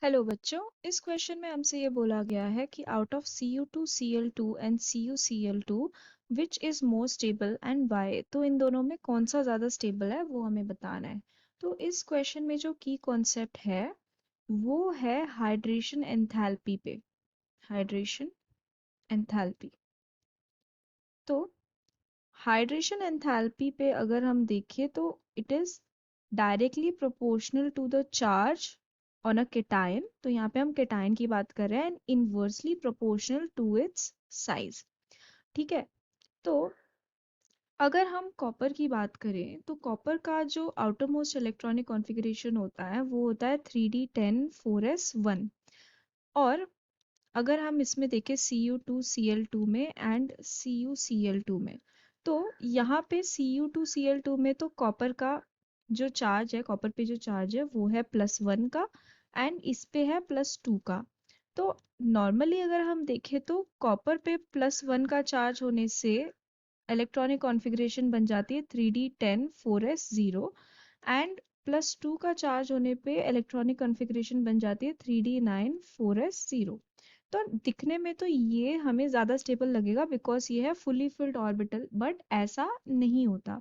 Hello बच्चों, इस question में हमसे ये बोला गया है कि out of Cu2Cl2 and CuCl2 which is more stable and why. तो इन दोनों में कौन सा ज़्यादा स्टेबल है वो हमें बताना है। तो इस क्वेश्चन में जो की कॉन्सेप्ट है वो है हाइड्रेशन एंथैल्पी पे। Hydration enthalpy. तो हाइड्रेशन एंथैल्पी पे अगर हम देखें तो it is directly proportional to the charge on a cation. तो यहाँ पे हम केटायन की बात कर रहे हैं and inversely proportional to its size. ठीक है। तो अगर हम कॉपर की बात करें तो कॉपर का जो आउटर मोस्ट इलेक्ट्रॉनिक कॉन्फ़िगरेशन होता है वो होता है 3d10 4s1। और अगर हम इसमें देखें Cu2Cl2 में एंड CuCl2 में, तो यहाँ पे Cu2Cl2 में तो कॉपर का जो चार्ज है, कॉपर पे जो चार्ज है वो है +1 का एंड इस पे है +2 का। तो नॉर्मली अगर हम देखें तो कॉपर पे +1 का चार्ज होने से इलेक्ट्रॉनिक कॉन्फ़िगरेशन बन जाती है 3d10 4s0 एंड +2 का चार्ज होने पे इलेक्ट्रॉनिक कॉन्फ़िगरेशन बन जाती है 3d9 4s0। तो दिखने में तो ये हमें ज़्यादा स्टेबल लगेगा बिकॉज ये है फुली फिल्ड ऑर्बिटल, बट ऐसा नहीं होता।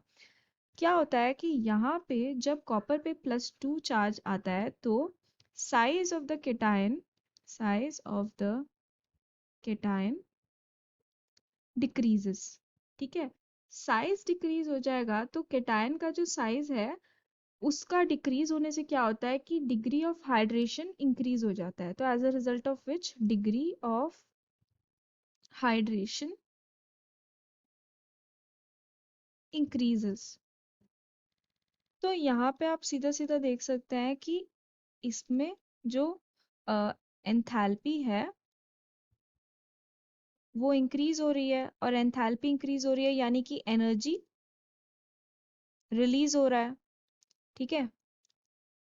क्या होता है कि यहाँ पे जब कॉपर पे +2 चार्ज आता है तो size of the cation size of the cation decreases. ठीक है। साइज डिक्रीज हो जाएगा तो केटायन का जो साइज है उसका डिक्रीज होने से क्या होता है कि डिग्री ऑफ हाइड्रेशन इंक्रीज हो जाता है। तो as a result of which degree of hydration increases. तो यहाँ पे आप सीधा सीधा देख सकते हैं कि इसमें जो एंथैल्पी है वो इंक्रीज हो रही है और एंथैल्पी इंक्रीज हो रही है यानी कि एनर्जी रिलीज हो रहा है। ठीक है।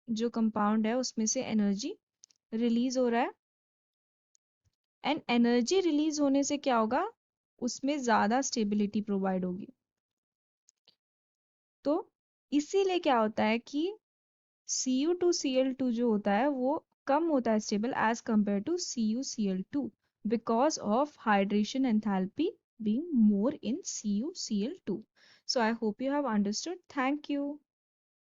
जो कंपाउंड है उसमें से एनर्जी रिलीज हो रहा है एंड एनर्जी रिलीज होने से क्या होगा, उसमें ज़्यादा स्टेबिलिटी प्रोवाइड होगी। तो इसीलिए क्या होता है कि Cu2Cl2 जो होता है वो कम होता है stable as compare to CuCl2 because of hydration enthalpy being more in CuCl2. So I hope you have understood. Thank you.